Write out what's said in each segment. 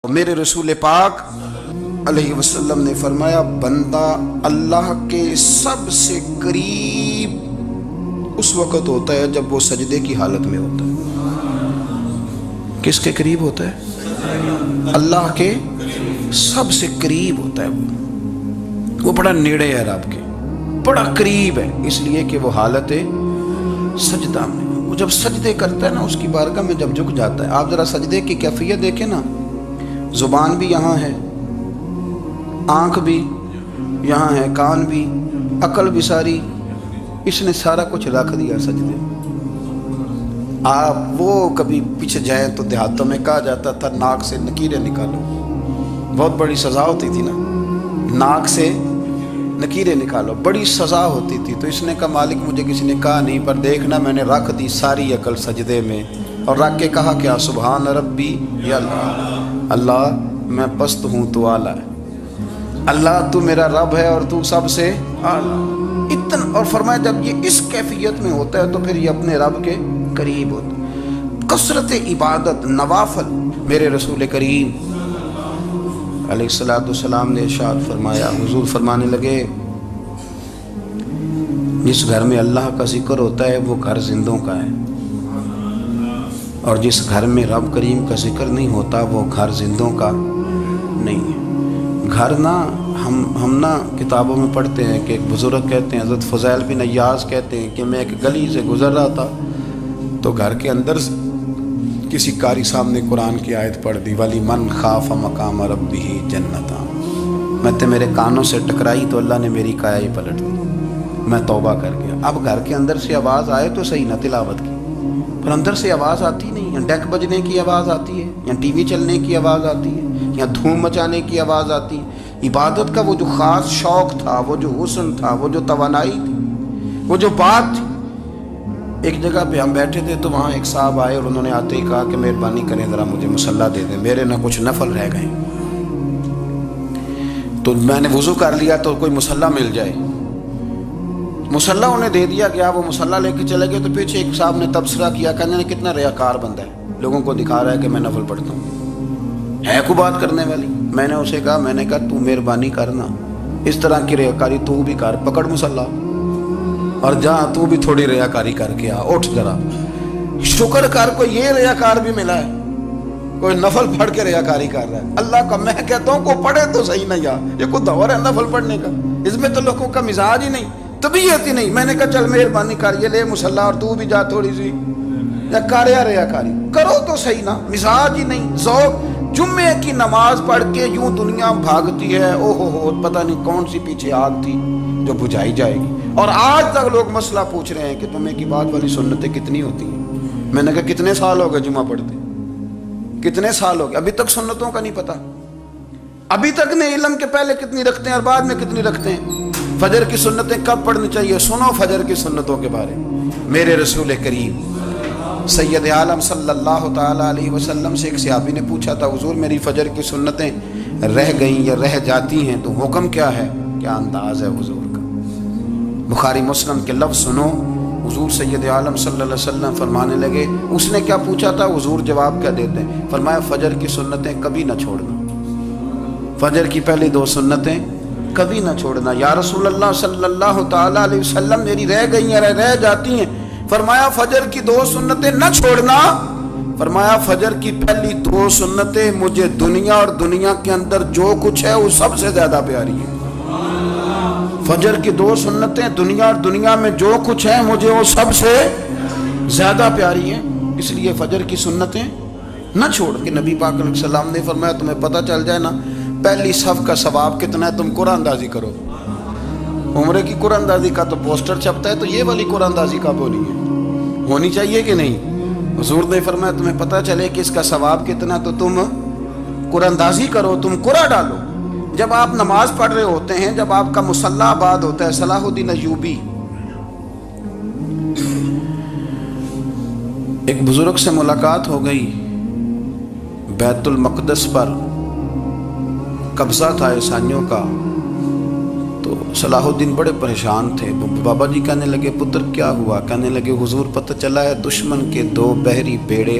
میرے رسول پاک علیہ وسلم نے فرمایا بندہ اللہ کے سب سے قریب اس وقت ہوتا ہے جب وہ سجدے کی حالت میں ہوتا ہے۔ کس کے قریب ہوتا ہے؟ اللہ کے سب سے قریب ہوتا ہے۔ وہ بڑا نیڑے ہے رب کے، بڑا قریب ہے، اس لیے کہ وہ حالت سجدہ میں، وہ جب سجدے کرتا ہے نا، اس کی بارگاہ میں جب جھک جاتا ہے۔ آپ ذرا سجدے کی کیفیت دیکھیں نا، زبان بھی یہاں ہے، آنکھ بھی یہاں ہے، کان بھی، عقل بھی ساری، اس نے سارا کچھ رکھ دیا سجدے۔ آپ وہ کبھی پیچھے جائیں تو دیہاتوں میں کہا جاتا تھا ناک سے نکیریں نکالو، بہت بڑی سزا ہوتی تھی نا، ناک سے نکیریں نکالو، بڑی سزا ہوتی تھی۔ تو اس نے کہا مالک مجھے کسی نے کہا نہیں، پر دیکھنا میں نے رکھ دی ساری عقل سجدے میں، اور رکھ کے کہا کیا؟ سبحان ربی یا اللہ، اللہ میں پست ہوں تو اعلیٰ ہے، اللہ تو میرا رب ہے اور تو سب سے اعلیٰ اتنا۔ اور فرمایا جب یہ اس کیفیت میں ہوتا ہے تو پھر یہ اپنے رب کے قریب ہوتا ہے۔ کثرت عبادت، نوافل، میرے رسول کریم علیہ السلام نے ارشاد فرمایا، حضور فرمانے لگے جس گھر میں اللہ کا ذکر ہوتا ہے وہ گھر زندوں کا ہے، اور جس گھر میں رب کریم کا ذکر نہیں ہوتا وہ گھر زندوں کا نہیں ہے۔ گھر نا ہم نا کتابوں میں پڑھتے ہیں کہ ایک بزرگ کہتے ہیں، حضرت فضیل بن عیاض کہتے ہیں کہ میں ایک گلی سے گزر رہا تھا تو گھر کے اندر کسی قاری صاحب نے قرآن کی آیت پڑھ دی، وَلِمَنْ خَافَ مَقَامَ رَبِّهِ جَنَّتَانِ، میں میرے کانوں سے ٹکرائی تو اللہ نے میری کایا ہی پلٹ دی، میں توبہ کر گیا۔ اب گھر کے اندر سے آواز آئے تو صحیح نہ تلاوت کی، پر اندر سے آواز آتی نہیں، یا ڈیک بجنے کی آواز آتی ہے، یا ٹی وی چلنے کی آواز آتی ہے، یا دھوم مچانے کی آواز آتی ہے۔ عبادت کا وہ جو خاص شوق تھا، وہ جو حسن تھا، وہ جو توانائی تھی، وہ جو بات تھی۔ ایک جگہ پہ ہم بیٹھے تھے تو وہاں ایک صاحب آئے اور انہوں نے آتے ہی کہا کہ مہربانی کریں ذرا مجھے مصلی دے دیں، میرے نہ کچھ نفل رہ گئے۔ تو میں نے وضو کر لیا تو کوئی مصلی مل جائے، مصلی انہیں دے دیا گیا، وہ مصلی لے کے چلے گئے۔ تو پیچھے ایک صاحب نے تبصرہ کیا، کہنے نے کتنا ریاکار بندہ ہے، لوگوں کو دکھا رہا ہے کہ میں نفل پڑھتا ہوں، ہے کو بات کرنے والی۔ میں نے اسے کہا، میں نے کہا تو مہربانی کرنا، اس طرح کی ریاکاری تو بھی کر، پکڑ مصلی اور جا تو بھی تھوڑی ریاکاری کر کے آ، اٹھ ذرا شکر کر، کوئی یہ ریاکار بھی ملا ہے، کوئی نفل پڑھ کے ریاکاری کر رہا ہے اللہ کا۔ میں کہتا ہوں کو پڑھے تو صحیح نہیں، یہ کوئی دور ہے نفل پڑھنے کا؟ اس میں تو لوگوں کا مزاج ہی نہیں، طبیعت ہی نہیں۔ میں نے کہا چل مہربانی کر، یہ لے مصلی اور تو بھی جا تھوڑی سی، یا کر یا ریاکاری کرو تو صحیح نا، مزاج ہی نہیں، ذوق۔ جمعے کی نماز پڑھ کے یوں دنیا بھاگتی ہے، او ہو پتہ نہیں کون سی پیچھے آگ تھی جو بجھائی جائے گی۔ اور آج تک لوگ مسئلہ پوچھ رہے ہیں کہ جمعے کی بعد والی سنتیں کتنی ہوتی ہیں۔ میں نے کہا کتنے سال ہو گئے جمعہ پڑھتے، کتنے سال ہو گئے، ابھی تک سنتوں کا نہیں پتہ، ابھی تک نے علم کے پہلے کتنی رکھتے ہیں اور بعد میں کتنی رکھتے ہیں۔ فجر کی سنتیں کب پڑھنی چاہیے؟ سنو فجر کی سنتوں کے بارے میں۔ میرے رسول کریم سید عالم صلی اللہ تعالیٰ علیہ وسلم سے ایک صحابی نے پوچھا تھا، حضور میری فجر کی سنتیں رہ گئیں یا رہ جاتی ہیں تو حکم کیا ہے؟ کیا انداز ہے حضور کا؟ بخاری مسلم کے لفظ سنو، حضور سید عالم صلی اللہ علیہ وسلم فرمانے لگے، اس نے کیا پوچھا تھا، حضور جواب کیا دیتے ہیں؟ فرمایا فجر کی سنتیں کبھی نہ چھوڑنا، فجر کی پہلی دو سنتیں کبھی نہ چھوڑنا۔ یا رسول اللہ صلی اللہ تعالیٰ علیہ وسلم میری رہ گئی ہیں، رہ جاتی ہیں۔ فرمایا فجر کی دو سنتیں نہ چھوڑنا، فرمایا فجر کی پہلی دو سنتیں مجھے دنیا اور دنیا کے اندر جو کچھ ہے وہ سب سے زیادہ پیاری ہے۔ فجر کی دو سنتیں دنیا اور دنیا میں جو کچھ ہے مجھے وہ سب سے زیادہ پیاری ہیں، اس لیے فجر کی سنتیں نہ چھوڑ کے۔ نبی پاک علیہ السلام نے فرمایا تمہیں پتہ چل جائے نا پہلی صف کا ثواب کتنا ہے، تم قرآن اندازی کرو۔ عمرے کی قرآن اندازی کا تو پوسٹر چھپتا ہے، تو یہ والی قرآن اندازی کب ہونی ہے؟ ہونی چاہیے کہ نہیں؟ حضور نے فرمایا تمہیں پتہ چلے کہ اس کا ثواب کتنا تو تم قرآن اندازی کرو، تم قرآن ڈالو۔ جب آپ نماز پڑھ رہے ہوتے ہیں، جب آپ کا مصلی آباد ہوتا ہے، صلاح الدین ایوبی ایک بزرگ سے ملاقات ہو گئی، بیت المقدس پر قبضہ تھا عیسائیوں کا، تو صلاح الدین بڑے پریشان تھے۔ بابا جی کہنے لگے پتر کیا ہوا؟ کہنے لگے حضور پتہ چلا ہے دشمن کے دو بحری بیڑے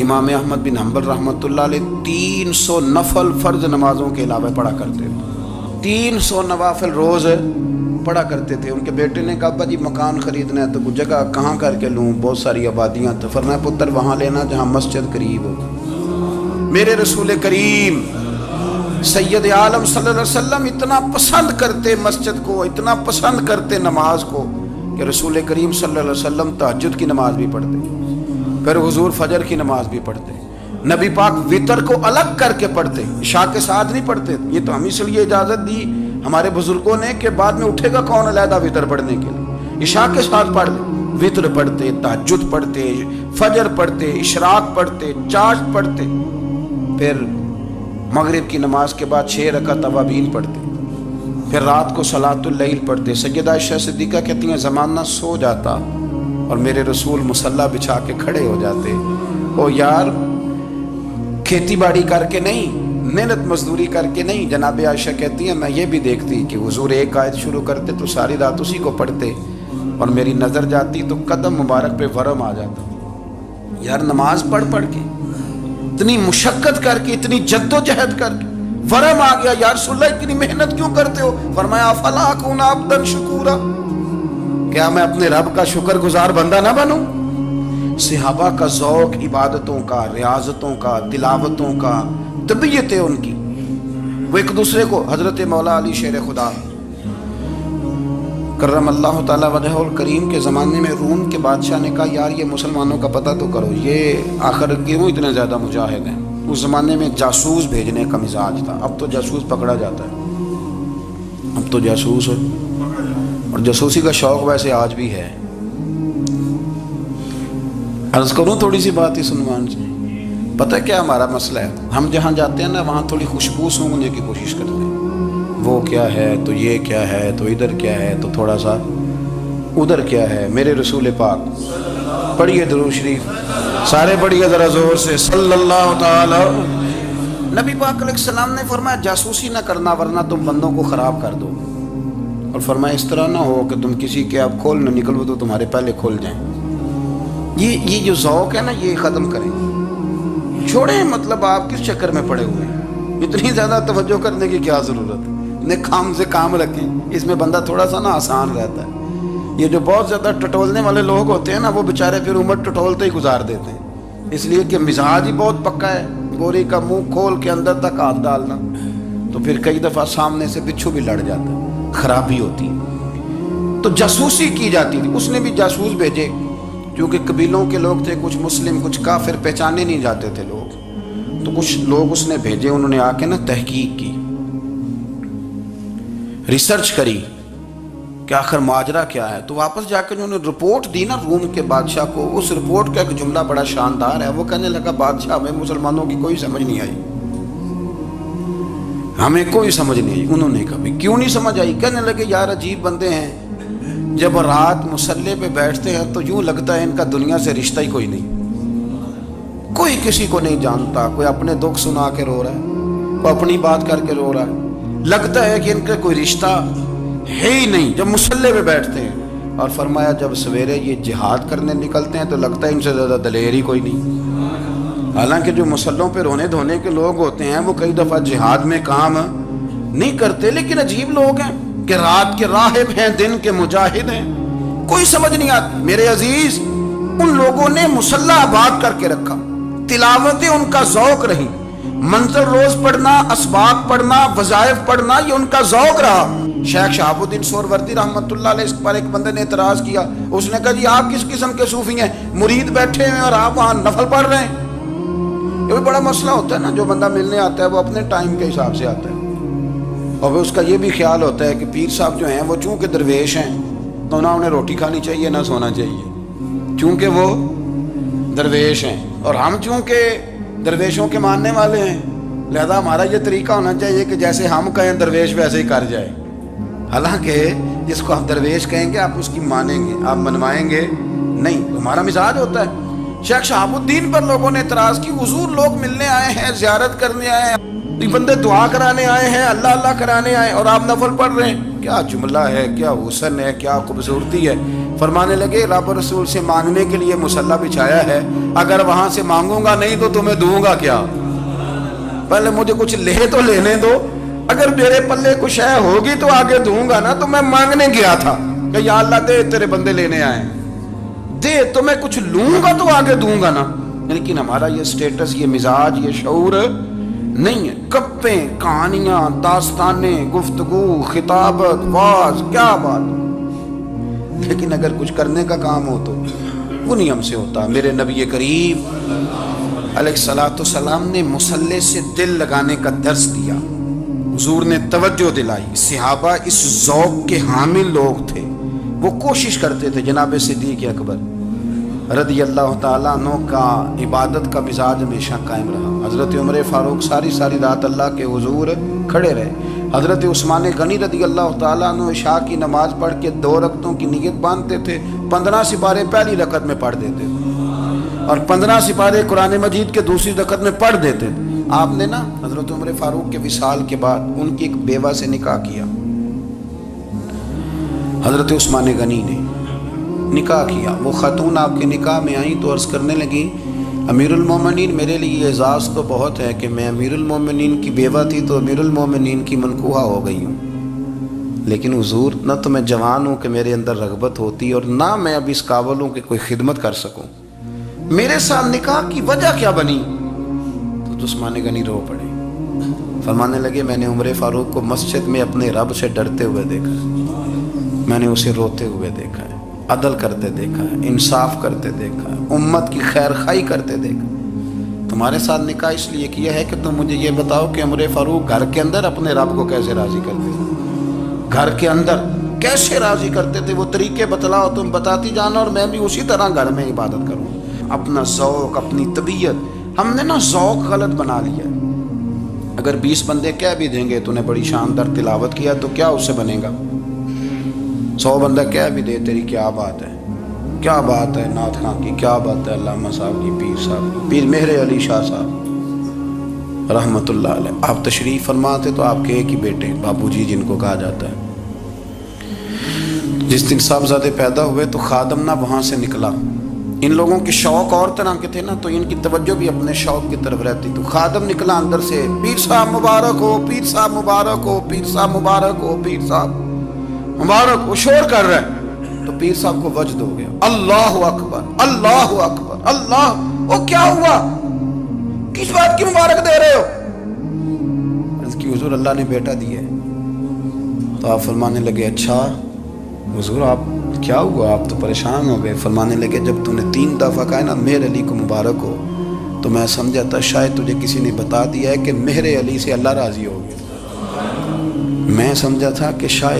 امام احمد بن حنبل رحمۃ اللہ علیہ 300 نفل فرض نمازوں کے علاوہ پڑھا کرتے تھے، 300 نوافل روز پڑھا کرتے تھے۔ ان کے بیٹے نے کہا ابا جی مکان خریدنا ہے تو وہ جگہ کہاں کر کے لوں، بہت ساری آبادیاں، تو فرمایا پتر وہاں لینا جہاں مسجد قریب ہو۔ میرے رسول کریم سید عالم صلی اللہ علیہ وسلم اتنا پسند کرتے مسجد کو، اتنا پسند کرتے نماز کو کہ رسول کریم صلی اللہ علیہ وسلم تہجد کی نماز بھی پڑھتے، پھر حضور فجر کی نماز بھی پڑھتے، نبی پاک وتر کو الگ کر کے پڑھتے، عشاء کے ساتھ نہیں پڑھتے۔ یہ تو ہم اس لیے اجازت دی ہمارے بزرگوں نے کہ بعد میں اٹھے گا کون علیحدہ وتر پڑھنے کے لیے، عشاء کے ساتھ پڑھ لے، وتر پڑھتے، تہجد پڑھتے، فجر پڑھتے، اشراق پڑھتے، چاشت پڑھتے، پھر مغرب کی نماز کے بعد 6 رکعت اوابین پڑھتے، پھر رات کو صلاۃ اللیل پڑھتے۔ سیدہ عائشہ صدیقہ کہتی ہیں زمانہ سو جاتا اور میرے رسول مصلی بچھا کے کھڑے ہو جاتے، او یار کھیتی باڑی کر کے نہیں، محنت مزدوری کر کے نہیں۔ جناب عائشہ کہتی ہیں میں یہ بھی دیکھتی کہ حضور ایک آیت شروع کرتے تو ساری رات اسی کو پڑھتے، اور میری نظر جاتی تو قدم مبارک پہ ورم آ جاتا۔ یار نماز پڑھ پڑھ کے اتنی مشقت کر کے، اتنی جد و جہد کر کے ورم آ گیا، یا رسول اللہ اتنی محنت کیوں کرتے ہو؟ فرمایا افلا اکون عبدا شکورا، کیا میں اپنے رب کا شکر گزار بندہ نہ بنوں؟ صحابہ کا ذوق عبادتوں کا، ریاضتوں کا، تلاوتوں کا، طبیعت ہے ان کی، وہ ایک دوسرے کو، حضرت مولا علی شیر خدا کرم اللہ تعالی وجہہ الکریم کے زمانے میں روم کے بادشاہ نے کہا یار یہ مسلمانوں کا پتہ تو کرو، یہ آخر کیوں اتنے زیادہ مجاہد ہیں؟ اس زمانے میں جاسوس بھیجنے کا مزاج تھا، اب تو جاسوس پکڑا جاتا ہے، اب تو جاسوس ہے، اور جاسوسی کا شوق ویسے آج بھی ہے۔ عرض کروں تھوڑی سی بات اس عنوان سے، پتہ کیا ہمارا مسئلہ ہے؟ ہم جہاں جاتے ہیں نا وہاں تھوڑی خوشبو سونگنے کی کوشش کرتے ہیں، وہ کیا ہے تو یہ کیا ہے تو ادھر کیا ہے تو تھوڑا سا ادھر کیا ہے۔ میرے رسول پاک پڑھیے درود شریف، سارے پڑھیے ذرا زور سے، صلی اللہ تعالی۔ نبی پاک علیہ السلام نے فرمایا جاسوسی نہ کرنا ورنہ تم بندوں کو خراب کر دو، اور فرمایا اس طرح نہ ہو کہ تم کسی کے اب کھول نہ نکلو تو تمہارے پہلے کھول جائیں۔ یہ جو ذوق ہے نا یہ ختم کریں، چھوڑیں، مطلب آپ کس چکر میں پڑے ہوئے ہیں، اتنی زیادہ توجہ کرنے کی کیا ضرورت ہے؟ انہیں کام سے کام رکھیں، اس میں بندہ تھوڑا سا نا آسان رہتا ہے۔ یہ جو بہت زیادہ ٹٹولنے والے لوگ ہوتے ہیں نا وہ بیچارے پھر عمر ٹٹولتے ہی گزار دیتے ہیں، اس لیے کہ مزاج ہی بہت پکا ہے، گوری کا منہ کھول کے اندر تک ہاتھ ڈالنا، تو پھر کئی دفعہ سامنے سے بچھو بھی لڑ جاتا ہے، خرابی ہوتی ہے۔ تو جاسوسی کی جاتی تھی، اس نے بھی جاسوس بھیجے، کیونکہ قبیلوں کے لوگ تھے، کچھ مسلم کچھ کافر، پہچانے نہیں جاتے تھے لوگ، تو کچھ لوگ اس نے بھیجے، انہوں نے آ کے نا تحقیق کی، ریسرچ کری کہ آخر ماجرا کیا ہے، تو واپس جا کے انہوں نے رپورٹ دی نا روم کے بادشاہ کو۔ اس رپورٹ کا ایک جملہ بڑا شاندار ہے، وہ کہنے لگا بادشاہ ہمیں مسلمانوں کی کوئی سمجھ نہیں آئی، ہمیں کوئی سمجھ نہیں آئی۔ انہوں نے کہا کیوں نہیں سمجھ آئی؟ کہنے لگے یار عجیب بندے ہیں، جب رات مسلح پہ بیٹھتے ہیں تو یوں لگتا ہے ان کا دنیا سے رشتہ ہی کوئی نہیں، کوئی کسی کو نہیں جانتا، کوئی اپنے دکھ سنا کے رو رہا ہے، کوئی اپنی بات کر کے رو رہا ہے، لگتا ہے کہ ان کا کوئی رشتہ ہے ہی نہیں جب مسلح پہ بیٹھتے ہیں۔ اور فرمایا جب سویرے یہ جہاد کرنے نکلتے ہیں تو لگتا ہے ان سے زیادہ دلیر ہی کوئی نہیں، حالانکہ جو مسلحوں پہ رونے دھونے کے لوگ ہوتے ہیں وہ کئی دفعہ جہاد میں کام نہیں کرتے، لیکن عجیب لوگ ہیں کہ رات کے راہب ہیں دن کے مجاہد ہیں، کوئی سمجھ نہیں آتی۔ میرے عزیز ان لوگوں نے مسلح آباد کر کے رکھا، تلاوتیں ان کا ذوق رہی، منظر روز پڑھنا، اسباق پڑھنا، وظائف پڑھنا، یہ ان کا ذوق رہا۔ شیخ شہاب الدین سہروردی رحمۃ اللہ علیہ اس پر ایک بندے نے اعتراض کیا، اس نے کہا جی آپ کس قسم کے صوفی ہیں، مرید بیٹھے ہیں اور آپ وہاں نفل پڑھ رہے ہیں؟ یہ بھی بڑا مسئلہ ہوتا ہے نا، جو بندہ ملنے آتا ہے وہ اپنے ٹائم کے حساب سے آتا ہے، اور اس کا یہ بھی خیال ہوتا ہے کہ پیر صاحب جو ہیں وہ چونکہ درویش ہیں تو نہ انہیں روٹی کھانی چاہیے نہ سونا چاہیے، چونکہ وہ درویش ہیں، اور ہم چونکہ درویشوں کے ماننے والے ہیں لہذا ہمارا یہ طریقہ ہونا چاہیے کہ جیسے ہم کہیں درویش ویسے ہی کر جائے، حالانکہ جس کو ہم درویش کہیں گے آپ اس کی مانیں گے، آپ منوائیں گے نہیں، ہمارا مزاج ہوتا ہے۔ شیخ شہاب الدین پر لوگوں نے اعتراض کی، حضور لوگ ملنے آئے ہیں، زیارت کرنے آئے ہیں، یہ بندے دعا کرانے آئے ہیں، اللہ اللہ کرانے آئے اور آپ نفل پڑھ رہے ہیں۔ کیا جملہ ہے، کیا حسن ہے، کیا خوبصورتی ہے. فرمانے لگے رب رسول سے مانگنے کے لیے مصلی بچھایا ہے، اگر وہاں سے مانگوں گا نہیں تو تمہیں دوں گا کیا؟ پہلے مجھے کچھ لے تو لینے دو، اگر میرے پلے کچھ ہے ہوگی تو آگے دوں گا نا. تو میں مانگنے گیا تھا کہ یا اللہ دے، تیرے بندے لینے آئے دے، تو میں کچھ لوں گا تو آگے دوں گا نا. لیکن ہمارا یہ سٹیٹس، یہ مزاج، یہ شعور نہیں ہے. گپیں، کہانیاں، داستانیں، گفتگو، خطابت، واز، کیا بات. لیکن اگر کچھ کرنے کا کام ہو تو وہ نہیں ہم سے ہوتا. میرے نبی کریم علیہ الصلوۃ والسلام نے مصلی سے دل لگانے کا درس دیا. حضور نے توجہ دلائی. صحابہ اس ذوق کے حامل لوگ تھے، وہ کوشش کرتے تھے. جناب صدیق اکبر رضی اللہ تعالیٰ عنہ کا عبادت کا مزاج ہمیشہ قائم رہا. حضرت عمر فاروق ساری رات اللہ کے حضور کھڑے رہے. حضرت عثمان غنی رضی اللہ تعالیٰ عنہ عشاء کی نماز پڑھ کے 2 رکعتوں کی نیت باندھتے تھے. 15 سپارے پہلی رکعت میں پڑھ دیتے تھے اور 15 سپارے قرآن مجید کے دوسری رکعت میں پڑھ دیتے تھے. آپ نے نا حضرت عمر فاروق کے وصال کے بعد ان کی ایک بیوہ سے نکاح کیا. حضرت عثمان غنی نے نکاح کیا. وہ خاتون آپ کے نکاح میں آئیں تو عرض کرنے لگی امیر المومنین میرے لیے اعزاز تو بہت ہے کہ میں امیر المومنین کی بیوہ تھی تو امیر المومنین کی منکوحہ ہو گئی ہوں، لیکن حضور نہ تو میں جوان ہوں کہ میرے اندر رغبت ہوتی اور نہ میں اب اس قابل ہوں کہ کوئی خدمت کر سکوں. میرے ساتھ نکاح کی وجہ کیا بنی؟ تو عثمان غنی رو پڑے. فرمانے لگے میں نے عمر فاروق کو مسجد میں اپنے رب سے ڈرتے ہوئے دیکھا ہے، میں نے اسے روتے ہوئے دیکھا ہے، عدل کرتے دیکھا ہے، انصاف کرتے دیکھا ہے، امت کی خیر خواہی کرتے دیکھا. تمہارے ساتھ نکاح اس لیے کیا ہے کہ تم مجھے یہ بتاؤ کہ عمر فاروق گھر کے اندر اپنے رب کو کیسے راضی کرتے تھے، گھر کے اندر کیسے راضی کرتے تھے. وہ طریقے بتلاؤ، تم بتاتی جانا اور میں بھی اسی طرح گھر میں عبادت کروں. اپنا ذوق، اپنی طبیعت، ہم نے نا ذوق غلط بنا لیا. اگر 20 بندے کہہ بھی دیں گے تو نے بڑی شاندار تلاوت کیا تو کیا اس سے بنے گا؟ 100 بندہ کہہ بھی دے تیری کیا بات ہے، کیا بات ہے نعت خاں کی، کیا بات ہے علامہ صاحب کی، پیر صاحب کی، پیر مہر علی شاہ صاحب رحمۃ اللہ علیہ. آپ تشریف فرماتے تو آپ کے ایک ہی بیٹے بابو جی جن کو کہا جاتا ہے، جس دن صاحبزادے پیدا ہوئے تو خادم نہ وہاں سے نکلا. ان لوگوں کے شوق اور طرح کے تھے نا تو ان کی توجہ بھی اپنے شوق کی طرف رہتی. تو خادم نکلا اندر سے، پیر صاحب مبارک ہو، پیر صاحب مبارک ہو، پیر صاحب مبارک ہو، پیر صاحب مبارک. وہ شور کر رہا ہے تو پیر صاحب کو وجد ہو گیا. اللہ اکبر، اللہ اکبر، اللہ. وہ کیا ہوا؟ کس بات کی مبارک دے رہے ہو؟ عرض کی حضور اللہ نے بیٹا دیا ہے. تو آپ فرمانے لگے اچھا حضور آپ کیا ہوا؟ آپ تو پریشان ہو گئے. فرمانے لگے جب تو نے 3 دفعہ کہا نا مہر علی کو مبارک ہو تو میں سمجھا تھا شاید تجھے کسی نے بتا دیا ہے کہ مہر علی سے اللہ راضی ہو گیا. میں سمجھا تھا کہ شاید